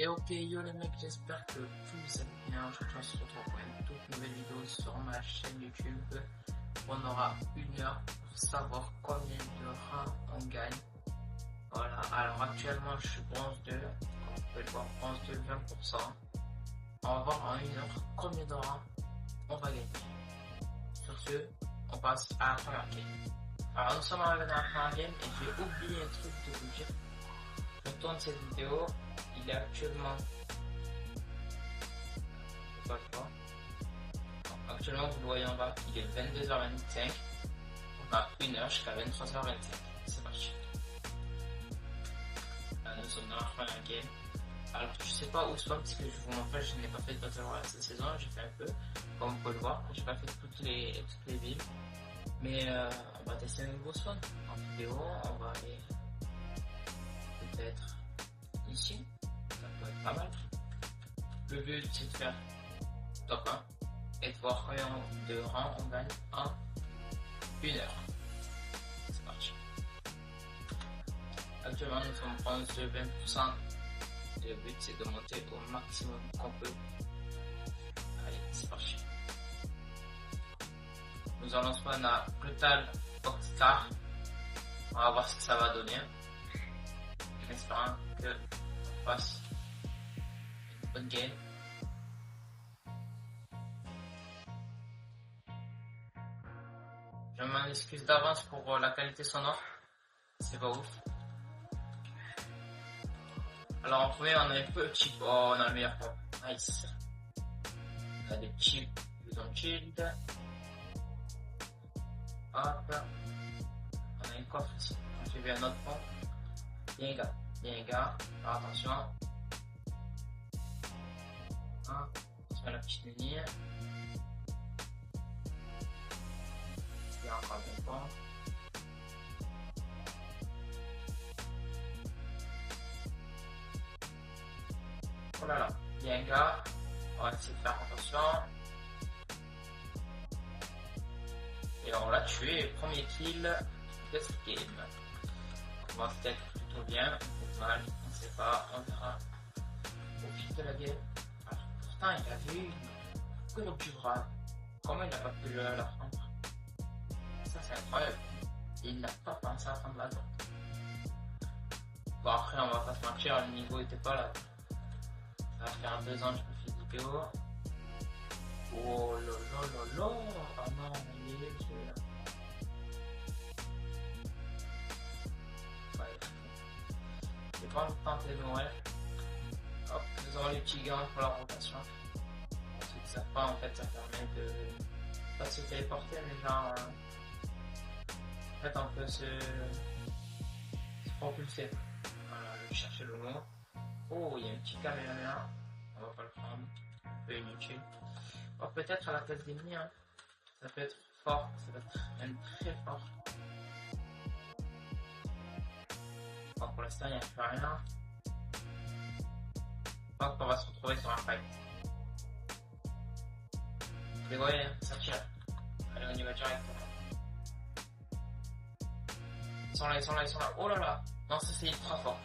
Et ok yo les mecs, j'espère que vous allez bien. Aujourd'hui on se retrouve pour une toute nouvelle vidéo sur ma chaîne YouTube. On aura une heure pour savoir combien de reins on gagne. Voilà, alors actuellement je suis bronze 2, comme vous pouvez le voir, bronze 2 20%. On va voir en une heure combien de reins on va gagner. Sur ce, on passe à la première game. Alors nous sommes arrivés dans la première game et j'ai oublié un truc de vous dire. Je tourne cette vidéo, il est actuellement... Actuellement, vous le voyez en bas, il est 22h25. On a une heure jusqu'à 23h25. C'est parti. Là, nous sommes dans la première game. Alors, je sais pas où spawn parce que je vous montre, je n'ai pas fait de Battle Royale cette saison. J'ai fait un peu, comme vous pouvez le voir. J'ai pas fait toutes les villes. Mais on va tester un nouveau spawn. En vidéo, on va aller peut-être ici. Ça peut être pas mal. Le but, c'est de faire top 1. Et de voir combien de rangs on gagne en une heure. C'est parti. Actuellement nous sommes bronze de 20%. Et le but c'est de monter au maximum qu'on peut. Allez, c'est parti. Nous allons spawn à Brutal Oxcar. On va voir ce que ça va donner. En espérant que on fasse une bonne game. Je m'en excuse d'avance pour la qualité sonore, c'est pas ouf. Alors en premier on a un petit... Oh, on a le meilleur pop, nice. On a des chips, ils ont shield. Hop. On a une coffre ici, j'ai vu un autre pont. Bien gars, alors attention. Attention à la petite ligne. Il y a encore un pont. Oh là là, bien gars, on va essayer de faire attention. Et on l'a tué, premier kill de cette game. On va peut-être plutôt bien, peut-être mal, on ne sait pas, on verra au fil de la game. Alors, pourtant il avait eu une courbe du bras. Comment il n'a pas pu la prendre? Ça c'est incroyable. Il n'a pas pensé à prendre la zone. Bon après on va pas se mentir, le niveau était pas là. Ça va faire 2 ans que je fais des vidéos. Oh là. Oh non, il est celui-là. Ouais. J'ai pas envie de tenter de Noël. Hop, nous avons les petits gants pour la rotation. Pour ceux qui savent pas, en fait, ça permet de pas se téléporter, mais genre. En fait, on peut se propulser. Voilà, je chercher le mot. Oh, il y a un petit caméra. On va pas le prendre. Un peu inutile. Oh, peut-être à la tête d'ennemi, hein. Ça peut être fort, ça peut être même très fort. Bon, pour l'instant, il n'y a plus rien. Je pense qu'on va se retrouver sur un fight. Vous les voyez, hein, ça tire. Allez, on y va direct. Ils sont là. Oh là là. Non, ça c'est ultra fort.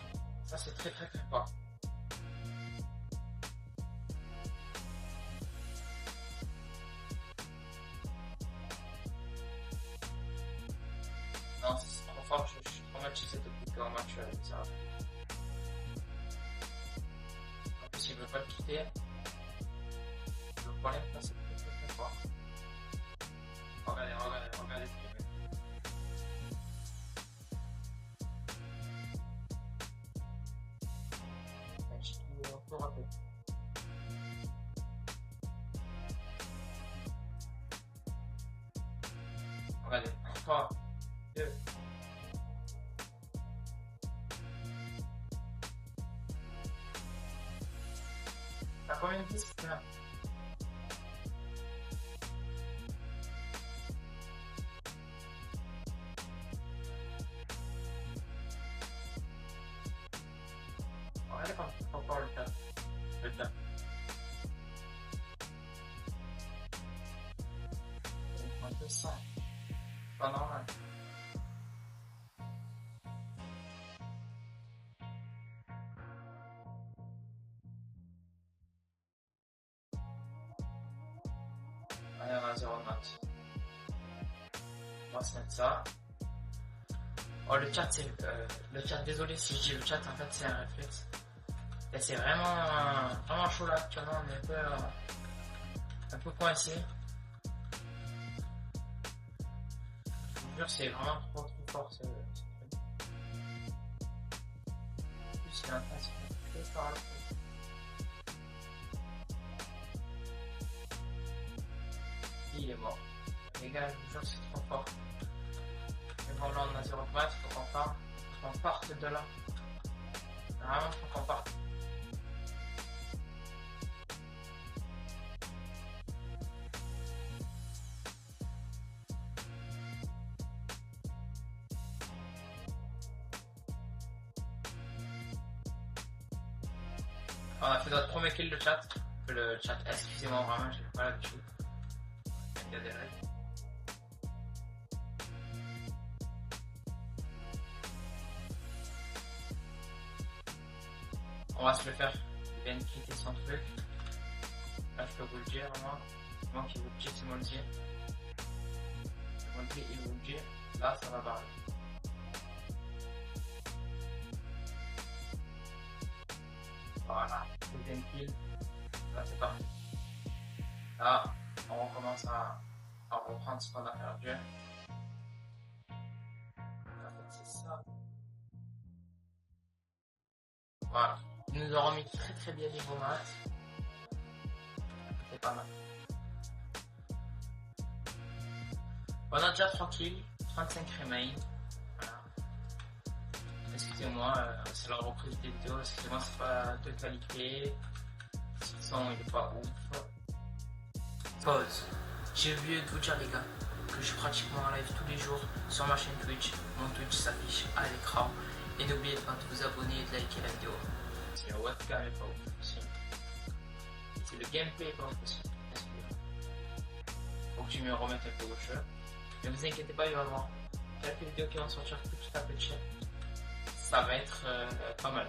Ça c'est très fort. Non, c'est trop fort. Je suis trop matisé depuis qu'en match avec ça. En plus, il veut pas le quitter. Le problème, c'est très fort. Regardez. Je peux rappeler. Regardez, 3, 2. T'as combien de disques là? Regardez quand tu peux encore le faire. Un peu ça. Pas normal. 0 de maths. On va se mettre ça. Oh, le chat, c'est le chat. Désolé si je dis le chat, en fait, c'est un réflexe. Et c'est vraiment chaud là actuellement. On est un peu coincé. Je vous jure, c'est vraiment trop fort ce truc. En plus, il est en train de se faire très fort là. Il est mort. Les gars, je vous jure, c'est trop fort. Mais bon, là, on a 0 de maths, faut qu'on parte de là. Vraiment, faut qu'on parte. On a fait notre premier kill de chat. Le chat, excusez-moi vraiment, j'ai pas l'habitude. Il y a des règles. On va se le faire. Il vient de quitter son truc. Là, je peux vous le dire, moi qui vous le dis, c'est moi le dire. C'est moi le dire, il vous le dit. Là, ça va parler. Voilà, deuxième kill. Là, c'est parti. Là, on recommence à reprendre ce qu'on a perdu. En fait, c'est ça. Voilà. Ils nous ont remis très bien niveau maths. C'est pas mal. On a déjà 3 kills, 35 remain. Voilà. Excusez-moi, c'est la reprise des vidéos. Excusez-moi, c'est pas de qualité. Le son il est pas ouf. Pause. J'ai oublié de vous dire les gars que je suis pratiquement en live tous les jours sur ma chaîne Twitch. Mon Twitch s'affiche à l'écran. Et n'oubliez pas de vous abonner et de liker la vidéo. C'est la webcam est pas ouf aussi. C'est le gameplay pas ouf aussi. Faut que je me remette un peu au jeu. Ne vous inquiétez pas, il va y avoir quelques vidéos qui vont sortir petit à petit. Ça va être pas mal.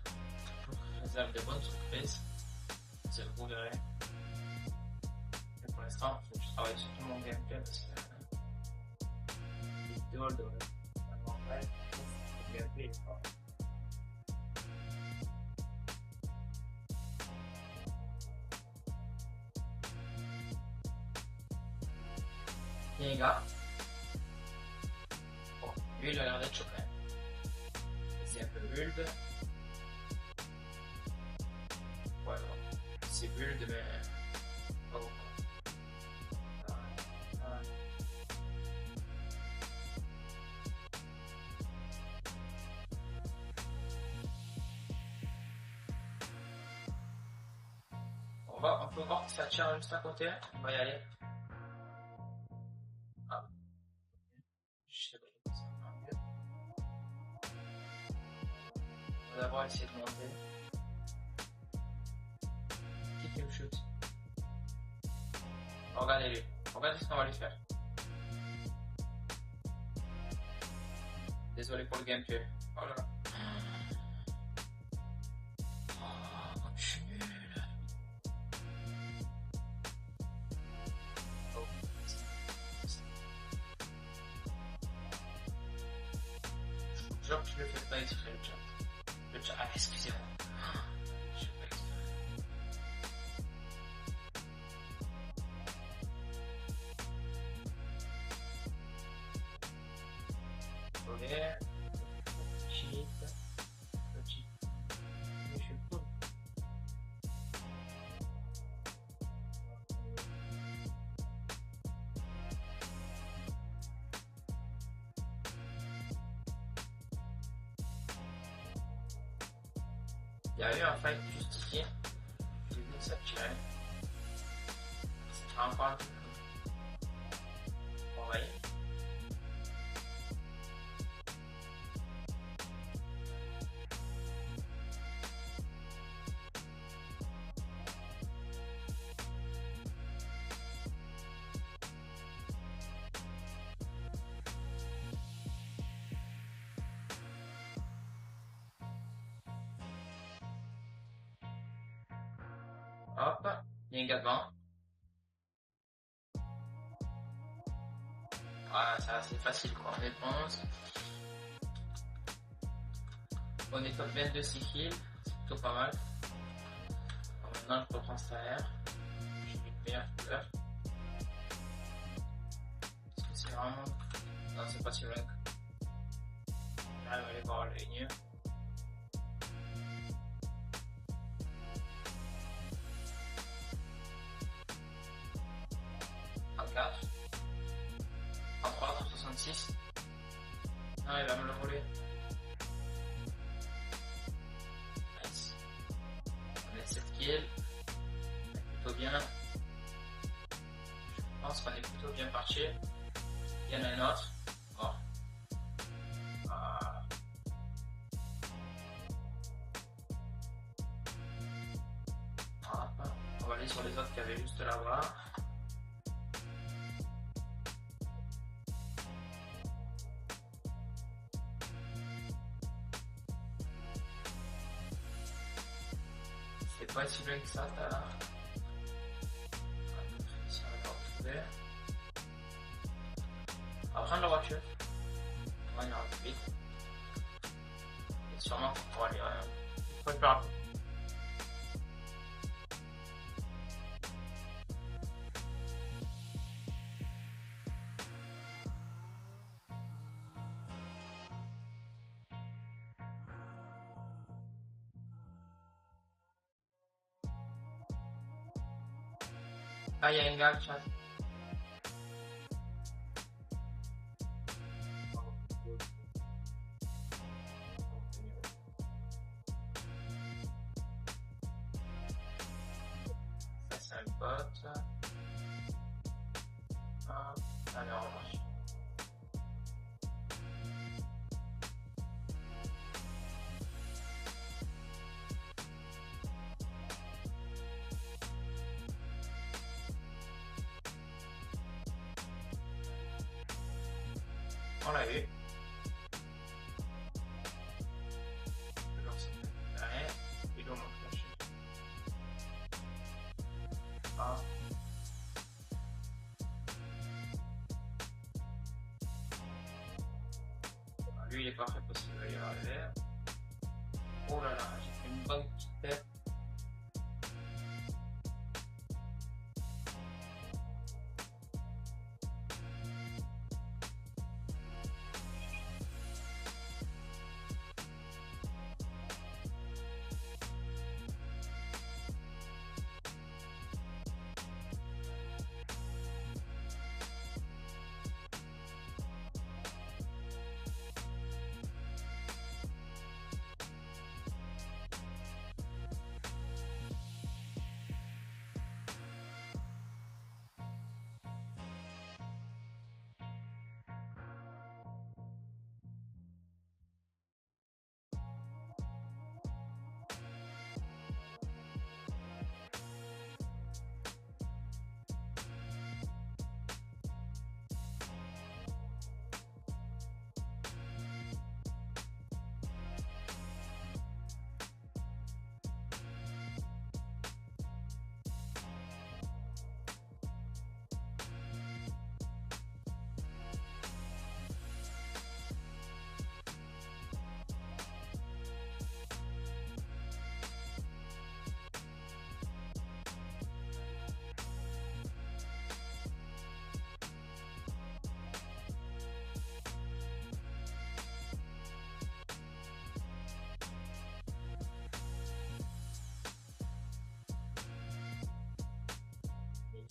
Je vous réserve de bonnes surprises. Vous verrez. Mais pour l'instant, il faut que je travaille sur tout mon gameplay parce que les vidéos elles devraient vraiment faire. Le gameplay est fort. Bien les gars. Bon, lui il a l'air d'être chaud quand même. C'est un peu build. Ouais, bon. C'est build mais pas beaucoup. On peut voir que ça tire juste à côté. On va y aller. Ah. Je sais pas si ça va mieux. On va d'abord essayer de monter. Qui me shoot. Regardez-lui. Regardez ce qu'on va lui faire. Désolé pour le gameplay. Oh là là. Oh, je suis nul. Oh. Je jure que je le fais pas exprès le chat. Le chat. Ah, excusez-moi. Je fais pas exprès. Ok. Cheat. Cheat. Mais je suis cool. Il y a eu un fight justifié. J'ai vu que ça tirait. C'est encore un peu. On va y aller. Hop, il y a également Voilà, c'est assez facile quoi. Réponse. On est top 22 6 kills, c'est plutôt pas mal. Alors maintenant je reprends cet air. J'ai une meilleure couleur. Est-ce que c'est vraiment. Non, c'est pas si loin. J'arrive à aller voir la ligne. Quatre. 33, 66. Non, il va me le voler. Nice. On est 7 kills. On est plutôt bien. Je pense qu'on est plutôt bien parti. Il y en a un autre. Bon. On va aller sur les autres qu'il y avait juste là-bas. C'est pas si loin que ça, t'as là. Si on va retrouver. On va prendre la voiture. On va aller plus vite. Et sûrement pour aller plus rapide. Ah, il y a une gars qui chasse. Ça, c'est un bot. Ah, allez, on marche. On l'a eu. Alors, ça fait rien. Il doit me flasher. Ah. Lui, il est parfait parce qu'il va y arriver. Oh là là, j'ai fait une bonne petite tête.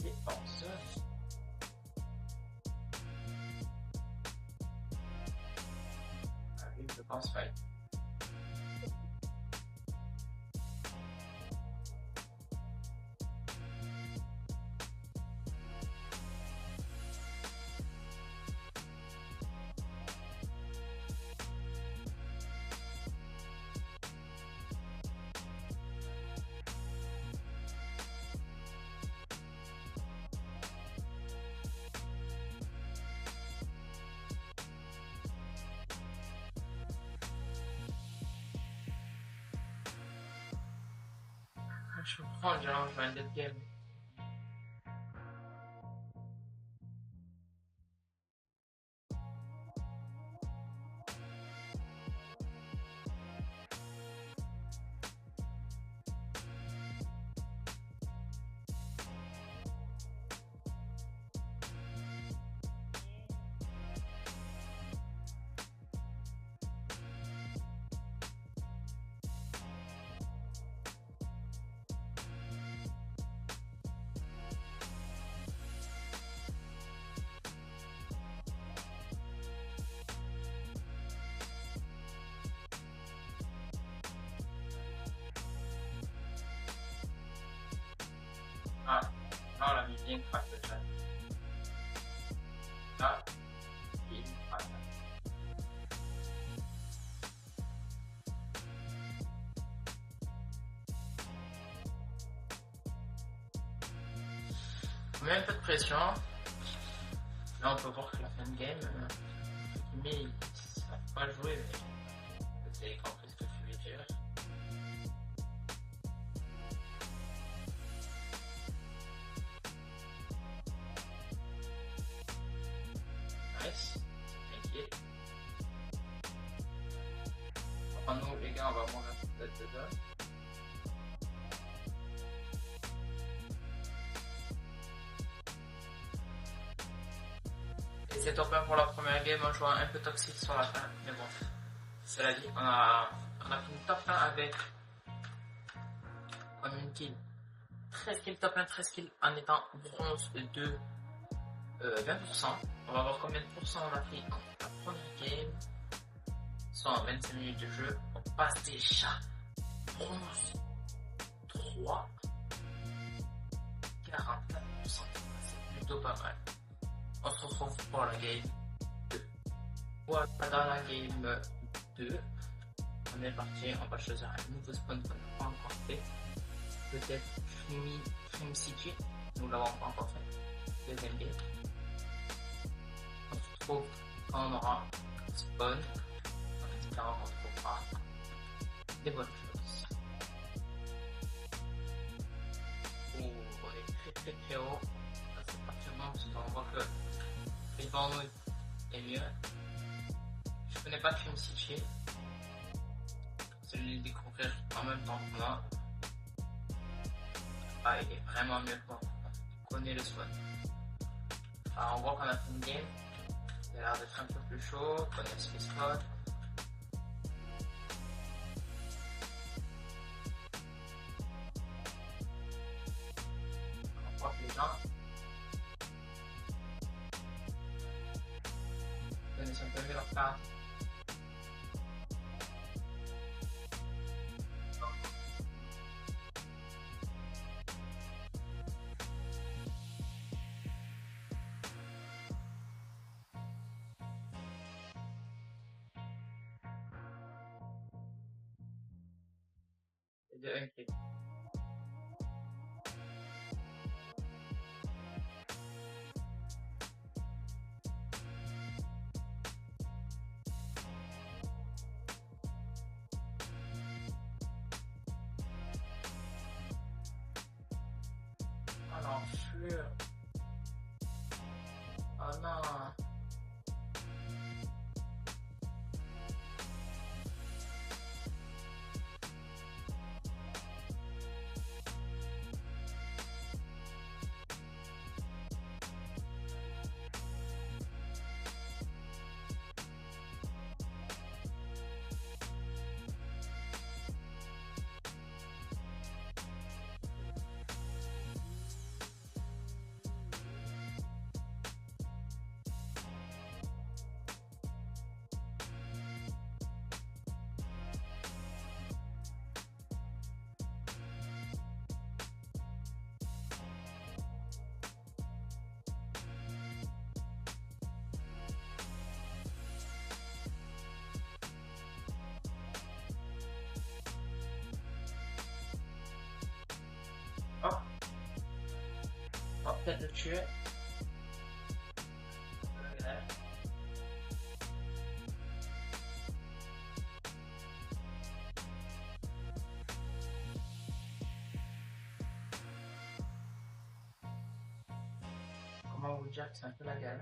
Dépense. Allez, je pense fight. Je prends le challenge dans le game. bien crack le chat. Là, il craque. On met un peu de pression. Là, on peut voir que la fin de game, mais il ne savent pas jouer, mais vous avez compris ce que je veux dire. Nice, t'inquiète. Enfin, nous, les gars, on va mourir peut-être dedans. C'est top 1 pour la première game, on joue un peu toxique sur la fin, mais bon, cela dit, on a fini top 1 avec comme une kill, 13 kills top 1, 13 kills en étant bronze de 20%. On va voir combien de pourcents on a pris en la première game, soit en 25 minutes de jeu. On passe déjà bronze 3, 44%, c'est plutôt pas mal. On se retrouve pour la game 2. Voilà, dans la game 2, on est parti, on va choisir un nouveau spawn qu'on n'a pas encore fait. Peut-être Film City, nous l'avons pas encore fait. Deuxième game. On se retrouve quand on aura spawn, en espérant qu'on trouvera des bonnes choses. Oh, on est très très haut. C'est parfaitement parce qu'on voit que devant nous est mieux. Je connais pas Film City. C'est de le découvrir en même temps que moi. Ah, il est vraiment mieux que moi. On connaît le spawn. Alors on voit qu'on a fait une game. Il a l'air d'être un peu plus chaud. On connaît ce qui se passe. On voit que les gens connaissent un peu mieux leur carte. De un kill. Alors, sûr. Oh non. Oh, on va peut-être le tuer. Comment vous dire que c'est un peu la galère.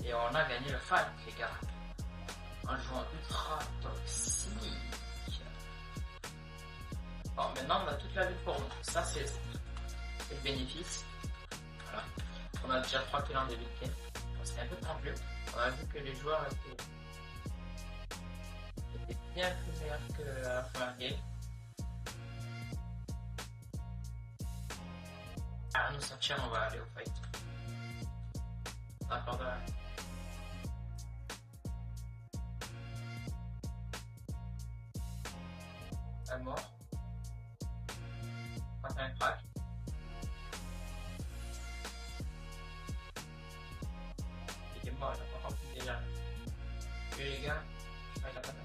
Et on a gagné le fight, les gars. En jouant ultra toxique. Bon, maintenant on a toute la vie pour nous. Ça, c'est quel bénéfice. Voilà. On a déjà 3 kills en début de game. C'est un peu tendu. On a vu que les joueurs étaient bien plus meilleurs que la première game. À nous sortir, on va aller au fight. D'accord, de la mort. On fait un crack. Il est mort, il a pas compris déjà. Et les gars, je fais la patate.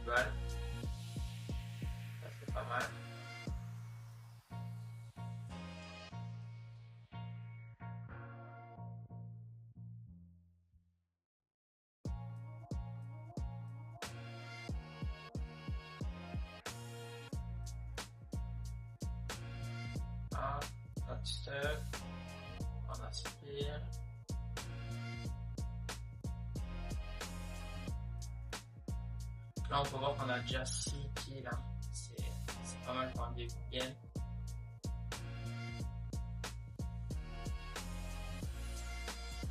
Balle. Ça c'est pas mal. Ah, hot stuff. On aspire. Là on peut voir qu'on a déjà 6 kills. Hein. C'est pas mal pour un début de game.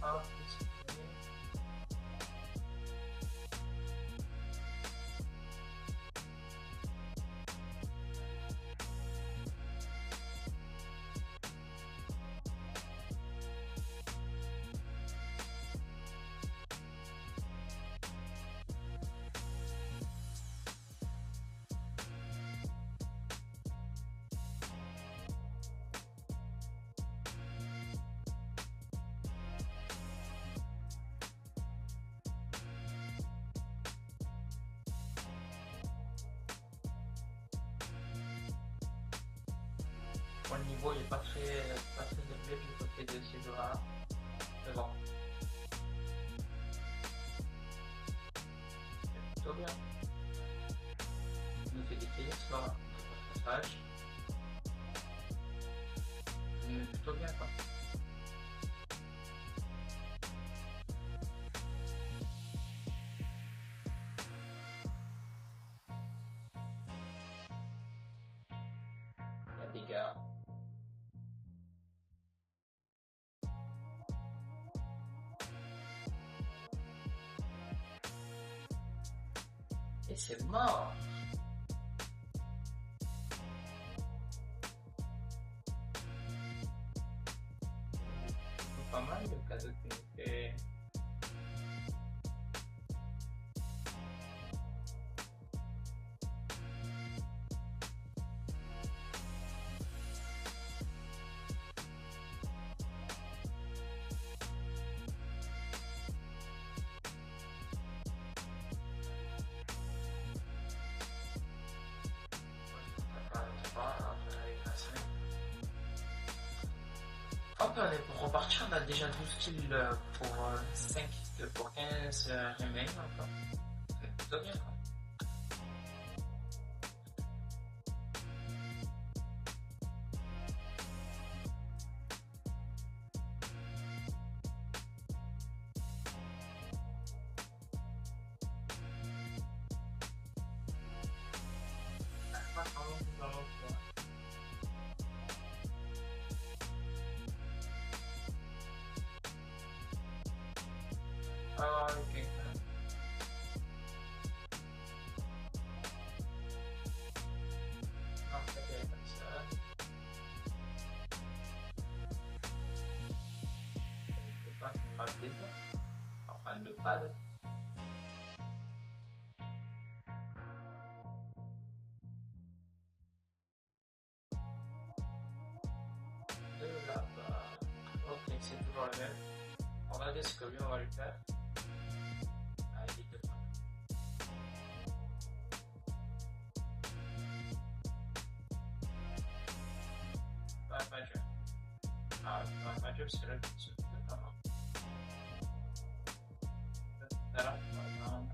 Ah, bon, le niveau il est pas très élevé du côté de ces joueurs-là. Mais bon. C'est plutôt bien. Il nous fait des kills sur le passage. Il est plutôt bien quoi. Il y a des gars. Et c'est mort. C'est pas mal le cadeau qui nous fait. Hop, on est pour repartir, on a déjà 12 kills pour 5, pour 15 remains encore. C'est plutôt bien quoi. Ah, ok. Non, ça fait comme ça. Je sais pas, ça me plaisir. Enfin, le pad. De là-bas. Ok, c'est toujours le même. On va dire ce que lui, on va lui faire. Ah, il est deux. Pas job. Ah, pas job, c'est là que tu te fais pas mal. Là, voilà, ok.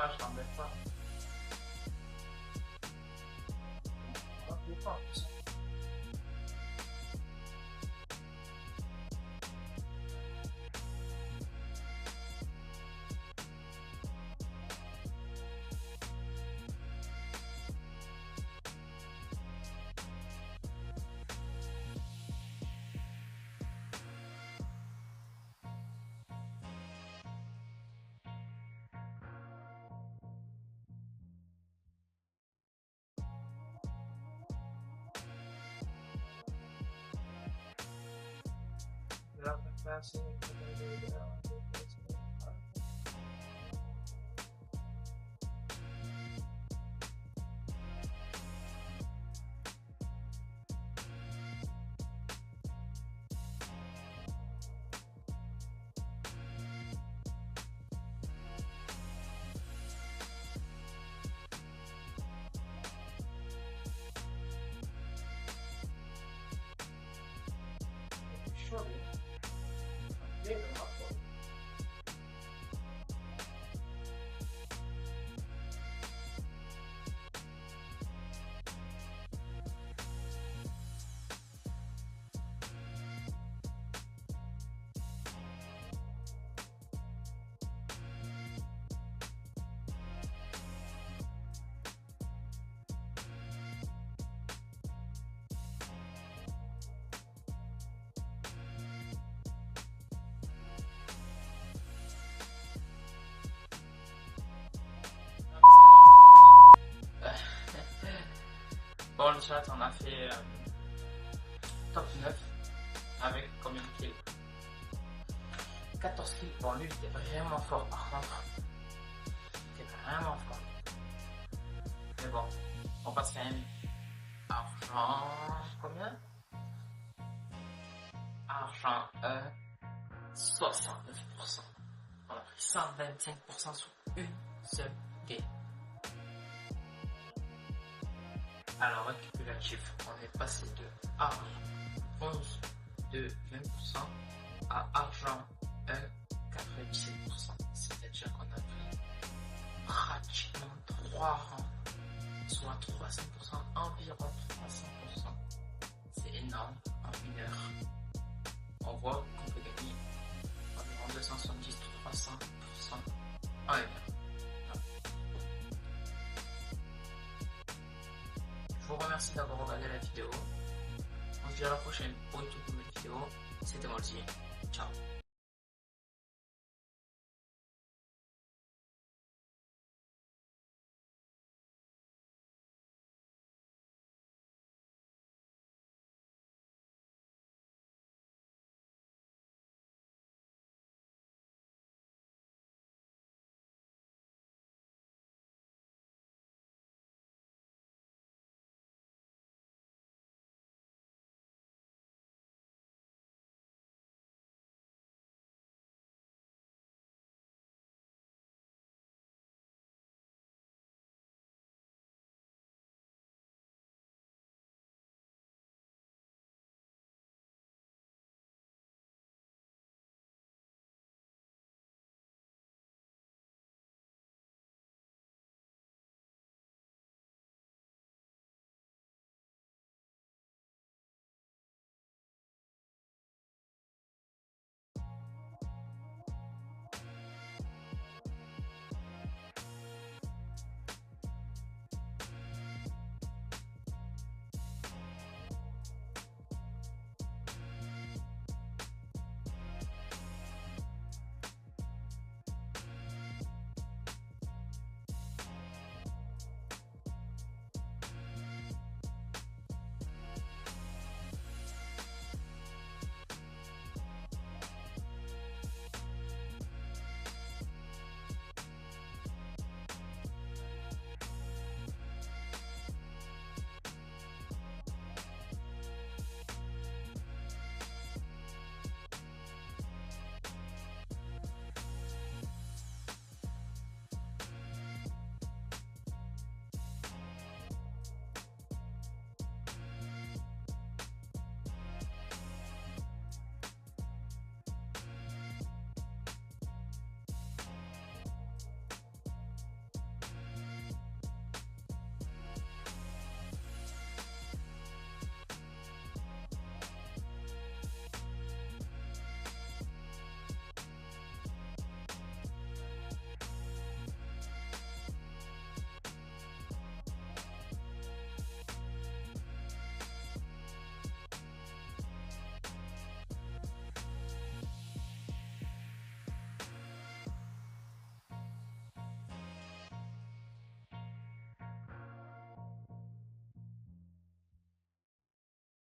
là, je t'embête pas. Pas. Là, c'est chaud. Bon, le chat, on a fait top 9 avec combien de kills? 14 kills. Bon, lui, il était vraiment fort par contre. Il était vraiment fort. Mais bon, on passe quand même argent. Combien? Argent 69%. On a pris 125% sur une seule game. Alors, récapitulatif, on est passé de argent 11 de 20% à argent 1 97%. C'est-à-dire qu'on a pris pratiquement 3 rangs, soit 300%, environ 300%. C'est énorme en une heure. On voit qu'on peut gagner environ 270-300% en une heure. Je vous remercie d'avoir regardé la vidéo. On se dit à la prochaine pour une toute nouvelle vidéo. C'était Molzy. Ciao.